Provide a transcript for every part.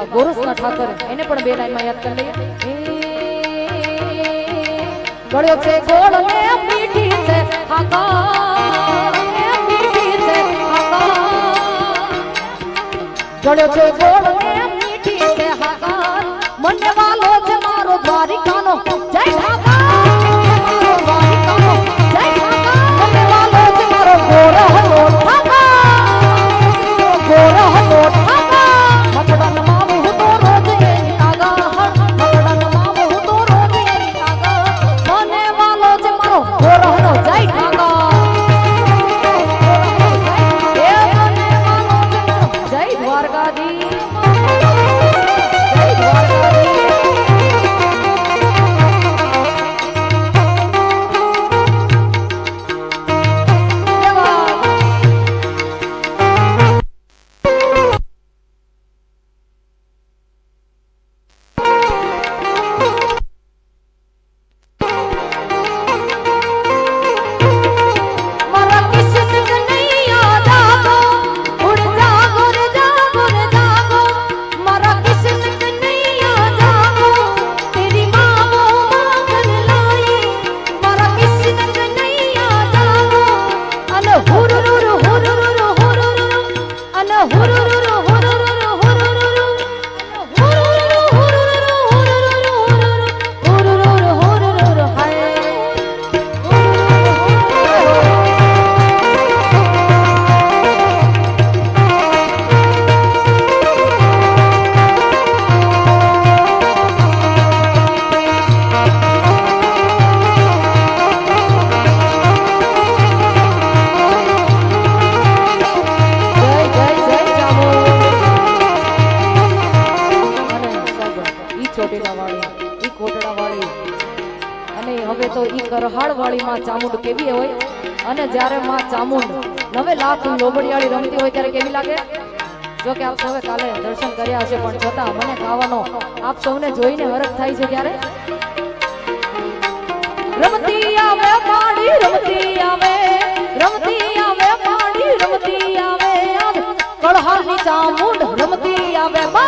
અમારા ગોરસના ઠાકર એને પણ બે લાઈનમાં યાદ કરી લઈએ. ગળ્યો છે ગોળ ને મીઠી છે હાકાર, મીઠી છે હાકાર. ગળ્યો છે ગોળ ને મીઠી છે હાકાર, મને વાલો છે મારો દ્વારિકાનો જય ઠાકર, દ્વારિકાનો જય ઠાકર. મને વાલો છે મારો ગોરહનો ઠાકર, ગોરહનો ઠાકર. મકડન માં હું તો રોજ એની આગળ, મકડન માં હું તો રોજ એની આગળ. મને વાલો છે મારો ગોરહનો જય ઠાકર, એ મને વાલો છે મારો જય દ્વારકાધીશ, જય દ્વારકાધીશ. ચામુંડ કેવી હોય અને જ્યારે માં ચામુંડ 9 લાખ લોબડિયાળી રમતી હોય ત્યારે કેવી લાગે? જો કે આપ સૌએ કાલે દર્શન કર્યા હશે પણ છતાં મને ગાવાનો આપ સૌને જોઈને હરખ થાય છે. ત્યારે રમતી આવે પાડી, રમતી આવે, રમતી આવે પાડી, રમતી આવે, કળહાની ચામુંડ રમતી આવે બા.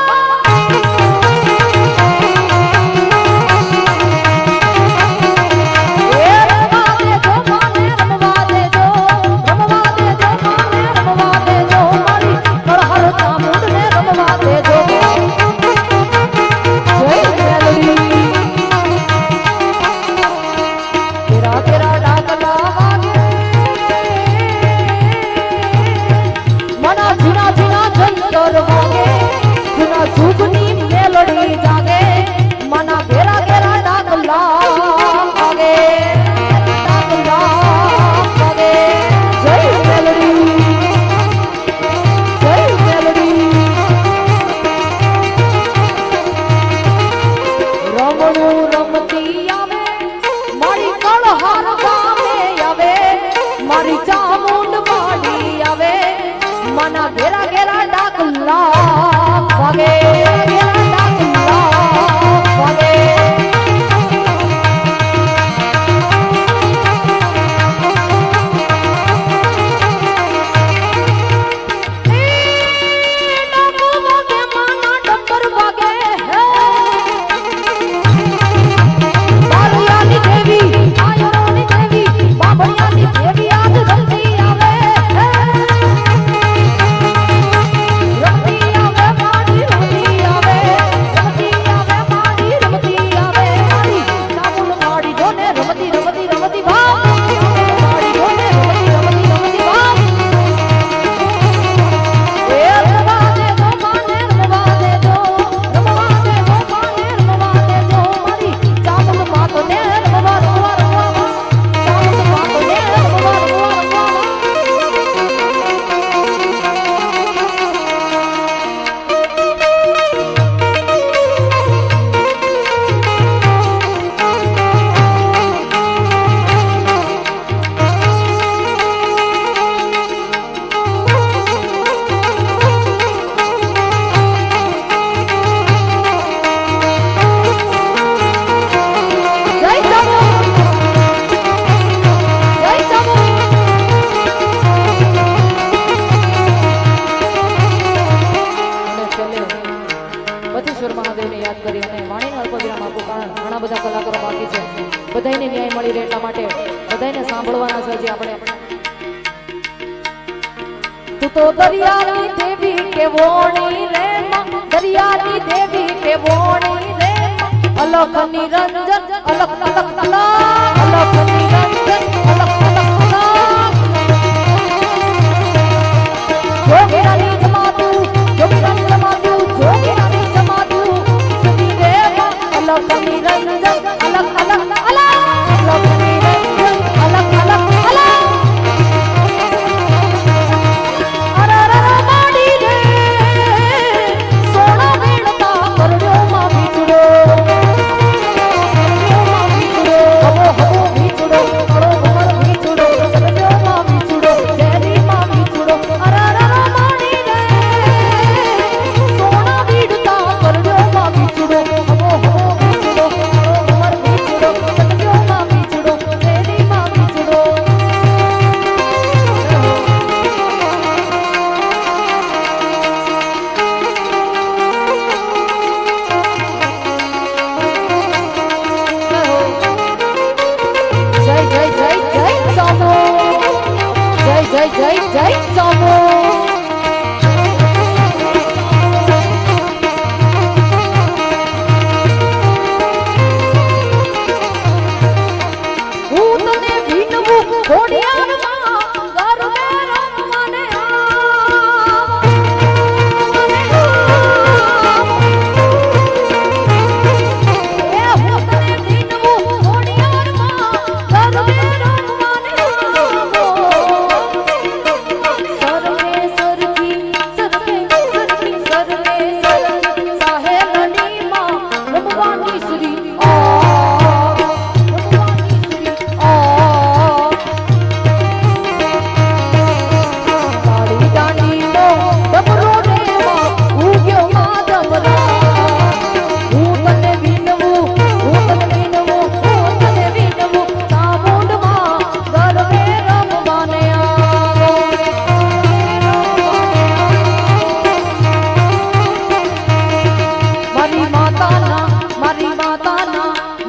રમતી આવે મળી રહે એટલા માટે બધાને સાંભળવાના છે જે આપણે તું તો દરિયાની દેવી કે વોણી રે દરિયાની દેવી કે વોણી રે અલખ નિરંજન અલખ અલખ અલખ નિરંજન અલખ અલખ જોગીરાની જમાતું જોગીરાની જમાતું જોગીરાની જમાતું દેવ અલખ નિરંજન અલખ અલખ અલખ નિરંજન અલખ અલખ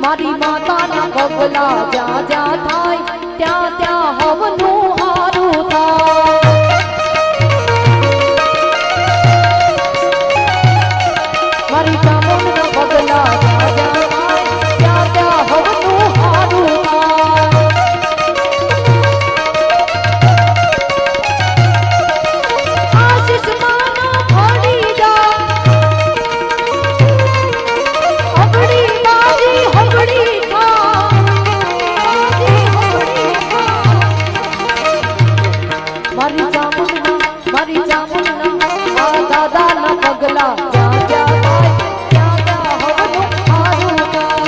મારી માતાના પગલા જ્યાં જ્યાં થાય ત્યાં ત્યાં હવનું હારું થાય મારી ચામુંડના પગલા જ્યાં જ્યાં થાય ત્યાં ત્યાં હવનું હારું થાય આશીષ માના ફળી જા અબડી બાજી હબડી થા મારી ચામુંડના આ દાદાના પગલા જ્યાં જ્યાં થાય ત્યાં ત્યાં હવનું હારું થાય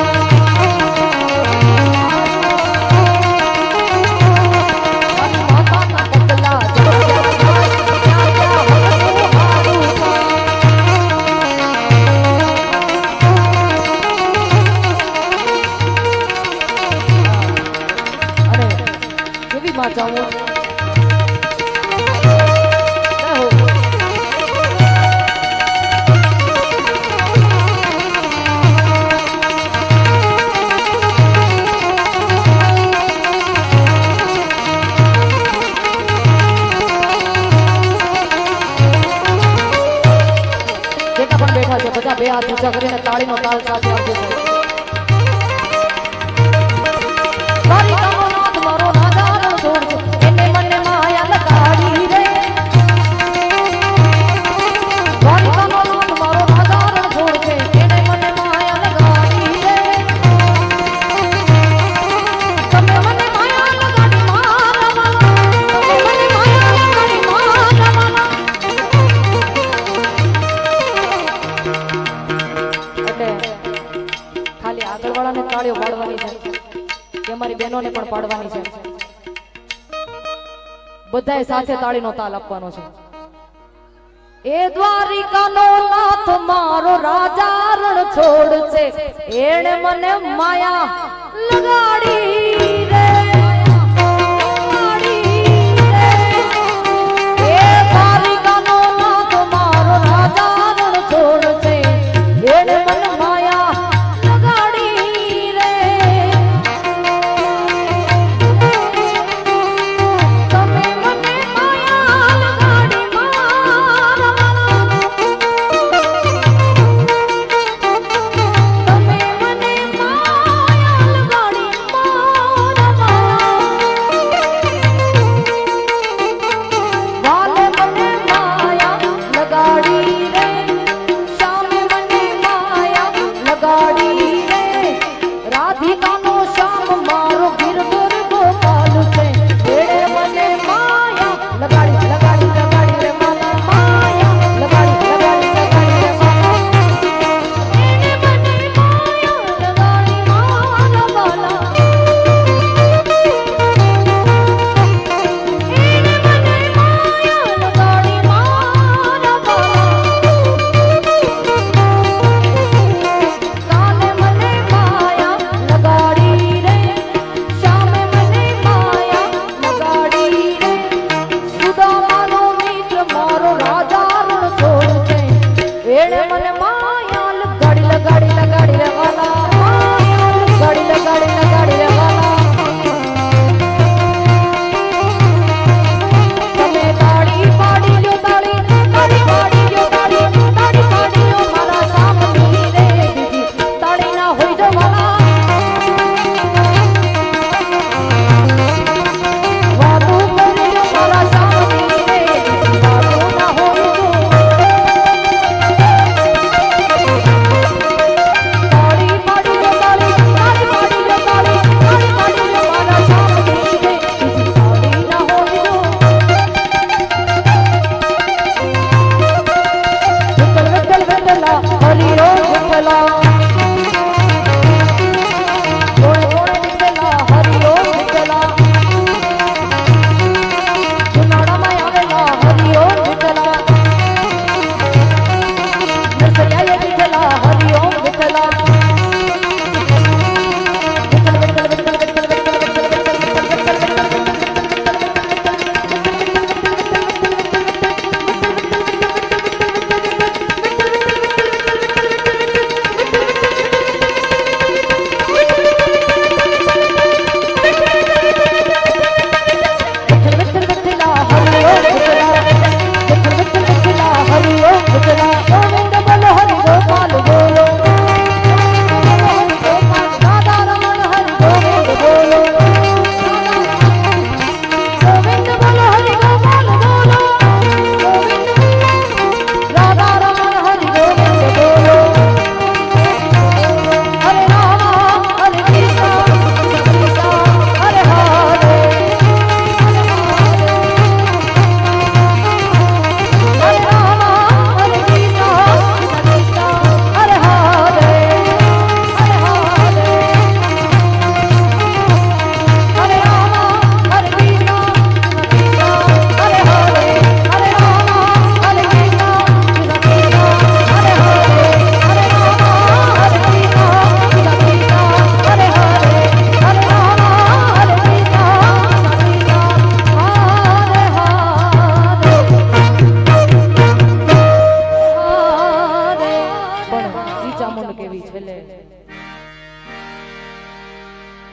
મારી માતાના પગલા જ્યાં જ્યાં થાય ત્યાં ત્યાં હવનું હારું થાય અરે કેવી માં ચામુંડ બધા બે હાથ ઊંચા કરીને તાળીનો તાલ સાથે આપજો મારી કામનો નાથ મારો નાદાનો છોડ એને મને માયા લગાડી રે મારી કામનો નાથ મારો નાદાનો છોડ છે એને મને માયા લગાડી રે તમે મને માયા લગાડી મારા તમે મને માયા લગાડી મારા ખાલી આગળવાળાને તાળીઓ પાડવાની છે કે અમારી બહેનોને પણ પાડવાની છે બધાએ સાથે તાળીનો તાલ આપવાનો છે એ દ્વારિકાનો નાથ મારો રાજા રણ છોડ છે એણે મને માયા લગાડી રે એ દ્વારિકાનો નાથ મારો રાજા રણ છોડ છે એણે મને માયા લગાડી રે એણે મને માયાલ ગાડી લગાડી લગાડી રે વાલા ગાડી લગાડી લગાડી રે વાલા તમે તાળી પાડી લ્યો તાળી તાળી પાડી લ્યો તાળી તાળી પાડી લ્યો મારા સામની રે બીજી તાળી ના હોય જો વાલા વાતો કરી લ્યો મારા સામની રે બીજી વાતો ના હોય જો તાળી પાડી લ્યો તાળી તાળી પાડી લ્યો તાળી તાળી પાડી લ્યો મારા સામની રે બીજી તાળી ના હોય જો વિઠ્ઠલ વિઠ્ઠલા હરિ ઓ વિઠ્ઠલા કોણે કોણે વિઠ્ઠલા હરિ ઓ વિઠ્ઠલા જુનાળામાં આવેલા હરિ ઓ વિઠ્ઠલા નરસૈયાએ વિઠ્ઠલા હરિ ઓ વિઠ્ઠલા વિઠ્ઠલ વિઠ્ઠલ વિઠ્ઠલ વિઠ્ઠલ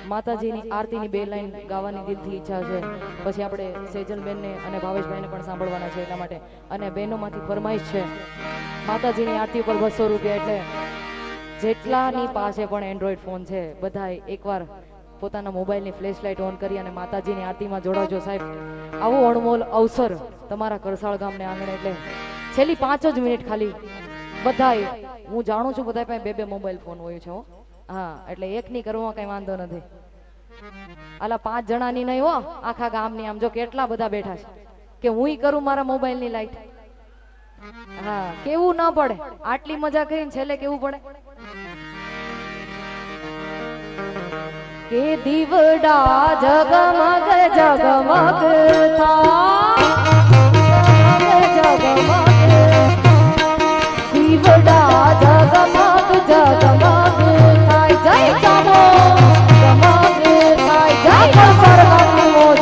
માતાજીની આરતીની બે લાઈન ગાવાની દિલથી ઈચ્છા છે પછી આપણે સેજલબેનને અને ભાવેશભાઈને પણ સાંભળવાના છે એટલા માટે અને બહેનોમાંથી ફરમાઈશ છે માતાજીની આરતી ઉપર 200 રૂપિયા એટલે જેટલાની પાસે પણ એન્ડ્રોઈડ ફોન છે બધાએ એકવાર પોતાના મોબાઈલની ફ્લેશ લાઇટ ઓન કરી અને માતાજીની આરતીમાં જોડાજો સાહેબ આવો અણમોલ અવસર તમારા કરસાળ ગામને આંગણે એટલે છેલ્લી 5 જ મિનિટ ખાલી બધાએ હું જાણું છું બધા પાસે બે મોબાઈલ ફોન હોય છે હા એટલે એકની કરવામાં કઈ વાંધો નથી આલા 5 જણાની નહીં હો આખા ગામની આમ જો કેટલા બધા બેઠા છે કે હું કરું મારા મોબાઈલની લાઈટ હા કેવું ના પડે આટલી મજા કરીને છેલ્લે કેવું પડે કે દીવડા જગમગ જગમગ થાય જગમગ દીવડા જગમગ જગમગ થાય જય ચામો જગમગ થાય જય સરવાની મોજ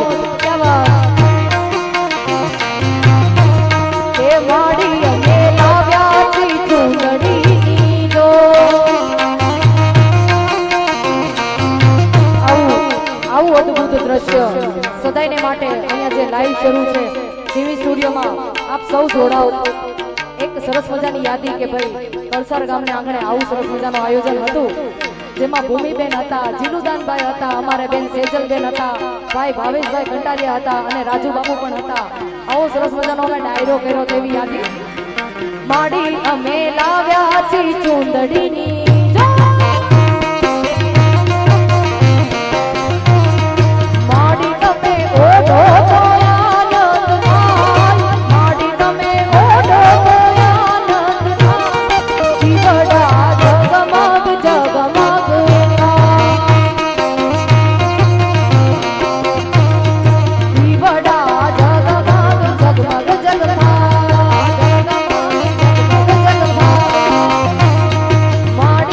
કે વાડી અમે લાવ્યા છે ચૂંદડીની લો આવું અદ્ભુત દ્રશ્ય સદાયને માટે અહીંયા જે લાઈવ શરૂ છે ટીવી સ્ટુડિયોમાં આપ સૌ જોડાઓ એક સરસ મજાની યાદી કે ભાઈ કળસાર ગામને આંગણે આવું સરસ મજાનું આયોજન હતું જેમાં ભૂમિબેન હતા જીલુદાનભાઈ હતા અમારે બેન સેજલબેન હતા ભાઈ ભાવેશભાઈ કંટારિયા હતા અને રાજુ બાપુ પણ હતા આવો સરસ મજાનો અમે ડાયરો કર્યો તેવી યાદી માડી અમે લાવ્યા છીએ ચૂંદડીની માડી તમે ઓઢો તો આનંદ થાય માડી તમે ઓઢો તો આનંદ થાય દીવડા જગમગ જગમગ થાય દીવડા જગમગ જગમગ જગ થાય જગમગ જગમગ જગ થાય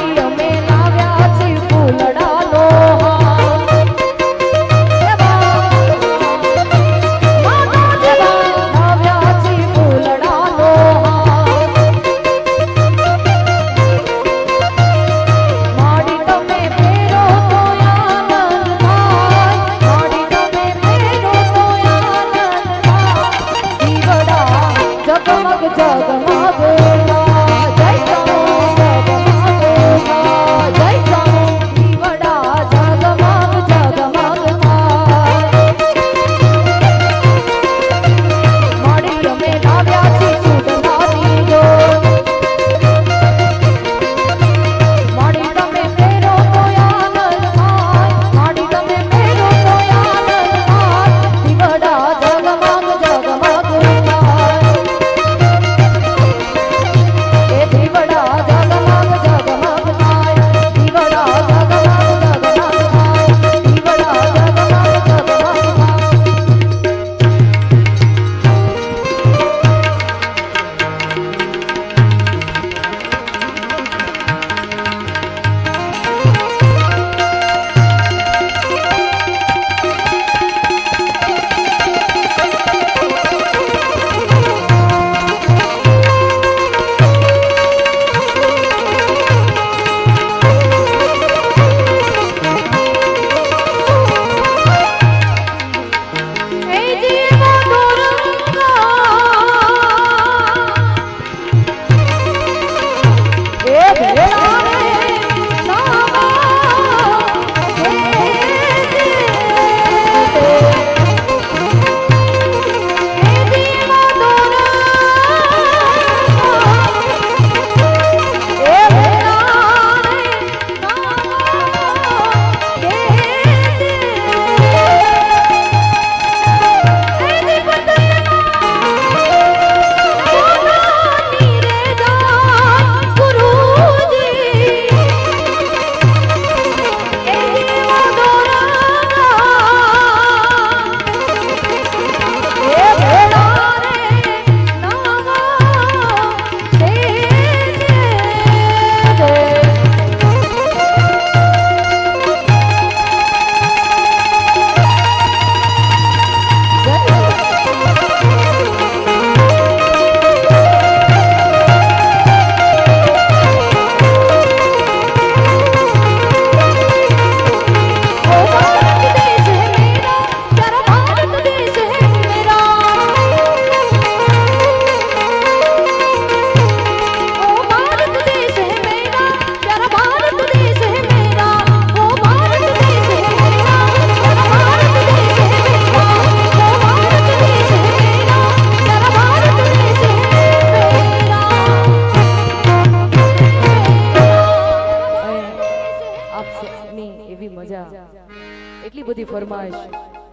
એટલી બધી ફરમાઈશ,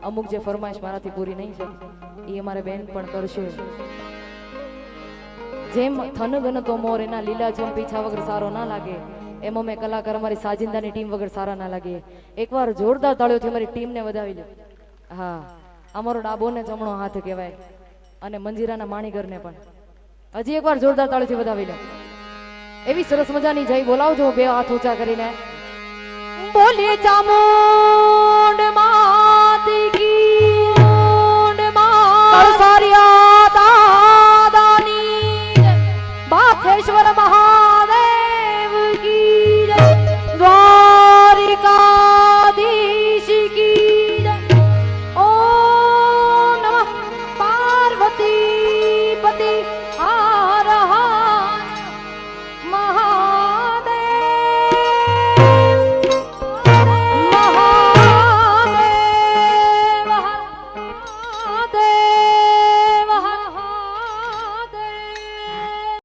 અમુક જે ફરમાઈશ મારાથી પૂરી નહીં છે એ અમારે બેન પણ કરશે. જેમ થનગન તો મોર એના લીલા જેમ પીછા વગર સારો ના લાગે, એમ અમે કલાકાર અમારી સાજિંદાની ટીમ વગર સારા ના લાગે. એકવાર જોરદાર તાળીઓથી અમારી ટીમને વધાવી લો. હા, અમારો ડાબો ને જમણો હાથ કહેવાય, અને મંજીરાના માણીગરને પણ હજી એકવાર જોરદાર તાળીઓથી વધાવી લો. એવી સરસ મજાની જય બોલાવજો બે હાથ ઊંચા કરીને. બોલે ચામુંડ